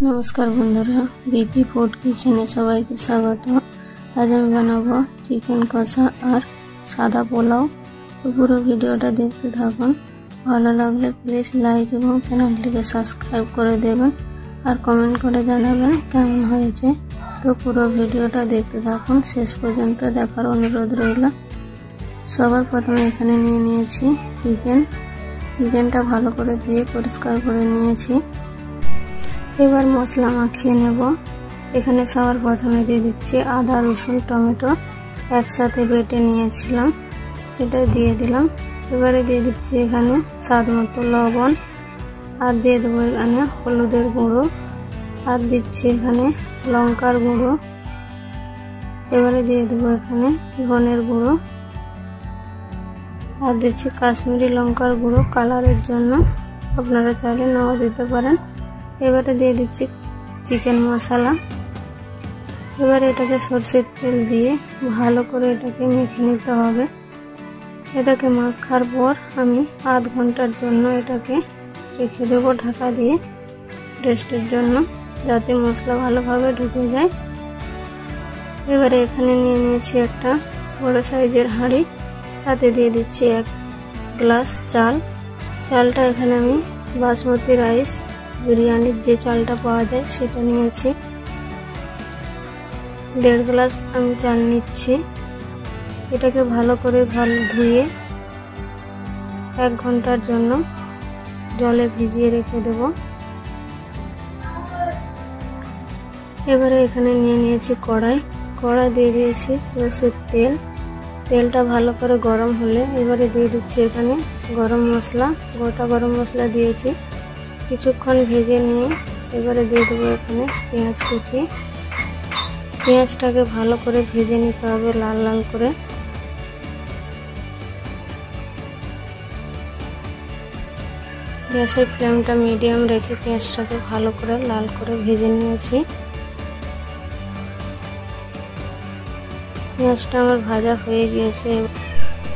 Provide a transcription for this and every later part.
नमस्कार बंधुरा BP food किचेने सबाई के स्वागत। आज आमी बानाबो चिकेन कषा और सादा पोलाव। तो पुरो भिडियोटा देखते थाकुन। भालो लागले प्लिज लाइक एबं चैनलटिके सबस्क्राइब करे देबेन और कमेंट करे जानाबेन केमन हयेछे। तो पुरो भिडियोटा देखते थाकुन, शेष पर्यन्त देखार अनुरोध रइल। सबार प्रथमे एखाने निये नियेछि चिकेनटा भालो करे धुए परिष्कार करे नियेछि। एबार मसला माखिए नेब। एखाने सबार प्रथमे दिए दिচ্ছি आदा रसुन टमेटो एकसाथे बेटे निয়েছিলাম, সেটা দিয়ে দিলাম। এবারে দিয়ে দিচ্ছি এখানে স্বাদমতো লবণ আর দিয়ে দেব এখানে হলুদের গুঁড়ো আর দিচ্ছি এখানে লঙ্কার গুঁড়ো। এবারে দিয়ে দেব এখানে ধনের গুঁড়ো আর দিচ্ছি কাশ্মীরি লঙ্কার গুঁড়ো কালারের জন্য, আপনারা চাইলে নাও দিতে পারেন। এবারে দিয়ে দিচ্ছি চিকেন মশলা। এবারে এটাকে সরষের তেল দিয়ে ভালো করে এটাকে মেখে নিতে হবে। এটাকে মাখার পর আমি আধ ঘন্টার জন্য এটাকে রেখে দেব ঢাকা দিয়ে রেস্টের জন্য, যাতে মশলা ভালোভাবে ঢুকে যায়। এবারে এখানে নিয়ে নিয়েছি একটা বড় সাইজের হাঁড়ি, তাতে দিয়ে দিচ্ছি 1 গ্লাস চাল। চালটা এখানে আমি বাসমতি রাইস বিরিয়ানির যে চালটা পাওয়া যায় সেটা নিয়েছি। 1.5 গ্লাস আমি চাল নিচ্ছি। এটাকে ভালো করে ধুয়ে 1 ঘন্টার জন্য জলে ভিজিয়ে রেখে দেব। এবারে এখানে নিয়ে নিয়েছি কড়াই দিয়ে দিয়েছি সরষের তেল। তেলটা ভালো করে গরম হলে এবারে দিয়ে দিচ্ছি এখানে গরম মশলা, গোটা গরম মশলা দিয়েছি। কিছুক্ষণ ভেজে নিয়ে এবারে দিয়ে দেবো এখানে পেঁয়াজ কুচি। পেঁয়াজটাকে ভালো করে ভেজে নিতে হবে লাল লাল করে। গ্যাসের ফ্লেমটা মিডিয়াম রেখে পেঁয়াজটাকে ভালো করে লাল করে ভেজে নিয়েছি। পেঁয়াজটা আমার ভাজা হয়ে গিয়েছে।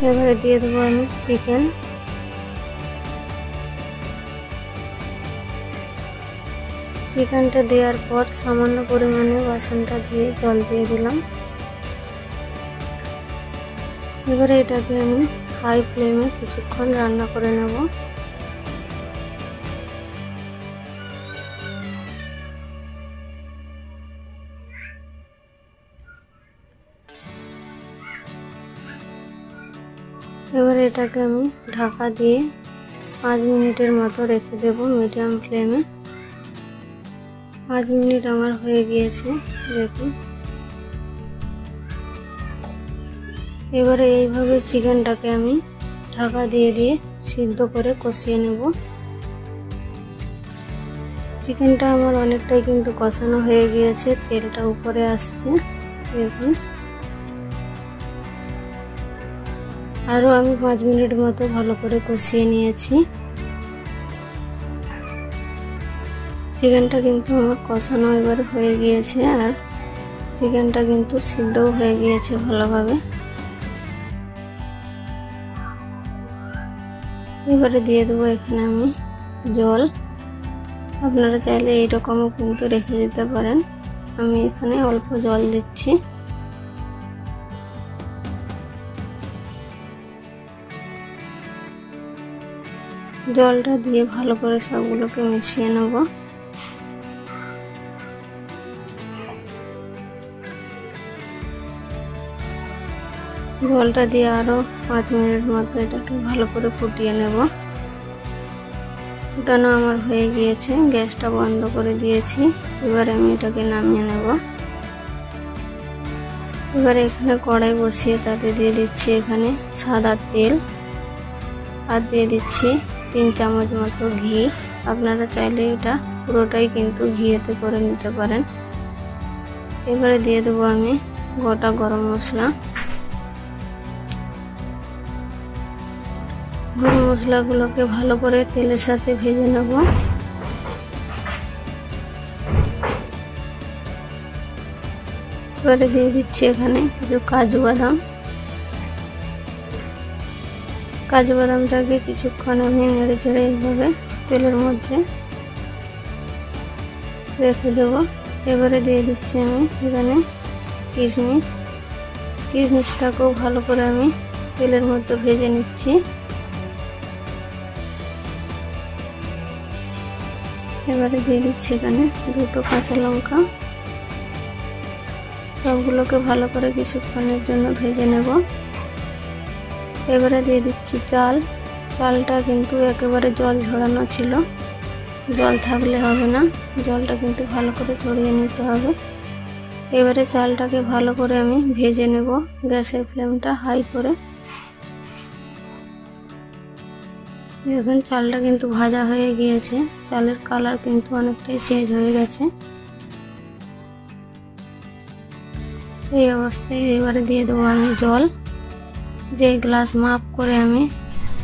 এবারে দিয়ে দেবো আমি চিকেনটা দেওয়ার পর সামান্য পরিমাণে বাসনটা ধুয়ে জল দিয়ে দিলাম। এবারে এটাকে আমি হাই ফ্লেমে কিছুক্ষণ রান্না করে নেব। এবারে এটাকে আমি ঢাকা দিয়ে 5 মিনিটের মতো রেখে দেব মিডিয়াম ফ্লেমে। 5 মিনিট আমার হয়ে গিয়েছে, দেখুন। এবারে এইভাবে চিকেনটাকে আমি ঢাকা দিয়ে সিদ্ধ করে কষিয়ে নেব। চিকেনটা আমার অনেকটাই কিন্তু কষানো হয়ে গিয়েছে, তেলটা উপরে আসছে, দেখুন। আরও আমি 5 মিনিট মতো ভালো করে কষিয়ে নিয়েছি। চিকেনটা কিন্তু আমার কষানো এবার হয়ে গিয়েছে আর চিকেনটা কিন্তু সিদ্ধও হয়ে গিয়েছে ভালোভাবে। এবারে দিয়ে দেবো এখানে আমি জল। আপনারা চাইলে এইরকমও কিন্তু রেখে দিতে পারেন। আমি এখানে অল্প জল দিচ্ছি। জলটা দিয়ে ভালো করে সবগুলোকে মিশিয়ে নেব। জলটা দিয়ে আরও 5 মিনিট মতো এটাকে ভালো করে ফুটিয়ে নেব। ফুটানো আমার হয়ে গিয়েছে, গ্যাসটা বন্ধ করে দিয়েছি। এবারে আমি এটাকে নামিয়ে নেব। এবারে এখানে কড়াই বসিয়ে তাতে দিয়ে দিচ্ছি এখানে সাদা তেল আর দিয়ে দিচ্ছি 3 চামচ মতো ঘি। আপনারা চাইলে এটা পুরোটাই কিন্তু ঘিয়েতে করে নিতে পারেন। এবারে দিয়ে দেবো আমি গোটা গরম মশলা। গরম মশলাগুলোকে ভালো করে তেলের সাথে ভেজে নেব। এবারে দিয়ে দিচ্ছি এখানে কিছু কাজু বাদামটাকে কিছুক্ষণ আমি নেড়ে চেড়ে এইভাবে তেলের মধ্যে রেখে দেবো। এবারে দিয়ে দিচ্ছি আমি এখানে কিশমিশ। কিশমিশটাকেও ভালো করে আমি তেলের মধ্যে ভেজে নিচ্ছি। এবারে দিয়ে দিচ্ছি এখানে 2টো কাঁচা লঙ্কা। সবগুলোকে ভালো করে কিছুক্ষণের জন্য ভেজে নেব। এবারে দিয়ে দিচ্ছি চাল। চালটা কিন্তু একেবারে জল ঝরানো ছিল, জল থাকলে হবে না, জলটা কিন্তু ভালো করে ঝরিয়ে নিতে হবে। এবারে চালটাকে ভালো করে আমি ভেজে নেব, গ্যাসের ফ্লেমটা হাই করে। দেখুন চালটা কিন্তু ভাজা হয়ে গিয়েছে, চালের কালার কিন্তু অনেকটাই চেঞ্জ হয়ে গেছে। এই অবস্থায় এবারে দিয়ে দেবো আমি জল। যে গ্লাস মাপ করে আমি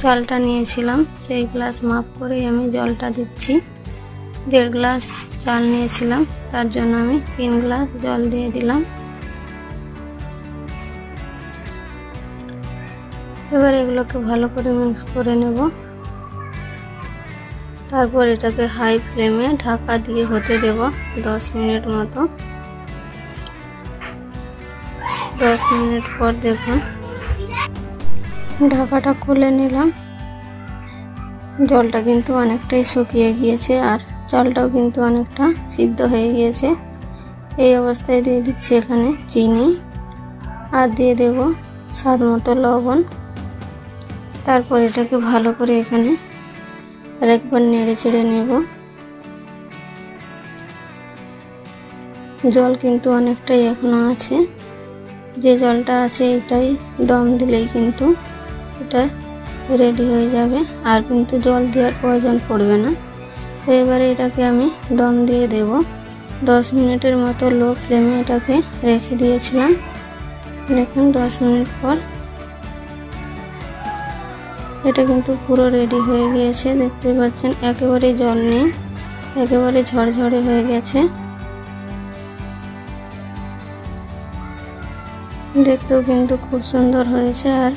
চালটা নিয়েছিলাম সেই গ্লাস মাপ করেই আমি জলটা দিচ্ছি। 1.5 গ্লাস চাল নিয়েছিলাম, তার জন্য আমি 3 গ্লাস জল দিয়ে দিলাম। এবার এগুলোকে ভালো করে মিক্স করে নেব। তারপর এটাকে হাই ফ্লেমে ঢাকা দিয়ে হতে দেব 10 মিনিট মতো। 10 মিনিট পর দেখুন ঢাকাটা খুলে নিলাম। জলটা কিন্তু অনেকটাই শুকিয়ে গিয়েছে আর চালটাও কিন্তু অনেকটা সিদ্ধ হয়ে গিয়েছে। এই অবস্থায় দিয়ে দিচ্ছি এখানে চিনি আর দিয়ে দেব স্বাদ মতো লবণ। তারপর এটাকে ভালো করে এখানে আরেকবার নেড়ে চেড়ে নেব। জল কিন্তু অনেকটাই এখনো আছে, যে জলটা আছে এটাই দম দিলেই কিন্তু এটা রেডি হয়ে যাবে, আর কিন্তু জল দেওয়ার প্রয়োজন পড়বে না। তো এবারে এটাকে আমি দম দিয়ে দেব। 10 মিনিটের মতো লো ফ্লেমে এটাকে রেখে দিয়েছিলাম। দেখুন 10 মিনিট পর এটা কিন্তু পুরো রেডি হয়ে গিয়েছে। দেখতে পাচ্ছেন একেবারে জল নেই, একেবারে ঝরঝরে হয়ে গেছে। দেখতেও কিন্তু খুব সুন্দর হয়েছে আর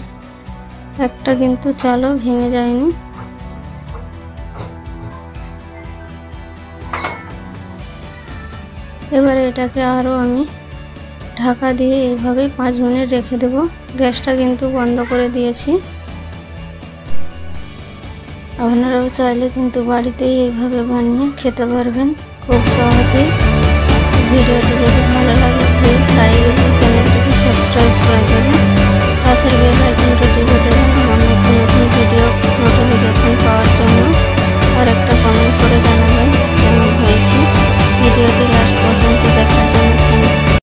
একটা কিন্তু চালও ভেঙে যায়নি। এবারে এটাকে আরও আমি ঢাকা দিয়ে এইভাবে 5 মিনিট রেখে দেব। গ্যাসটা কিন্তু বন্ধ করে দিয়েছি। আপনারাও চাইলে কিন্তু বাড়িতেই এইভাবে বানিয়ে খেতে পারবেন খুব সহজেই। ভিডিওটি যদি ভালো লাগে প্লিজ লাইক এবং চ্যানেলটিকে সাবস্ক্রাইব করে দেবেন। পাশের বেল আইকনটি টিপে দেবেন আমার নতুন ভিডিও নোটিফিকেশন পাওয়ার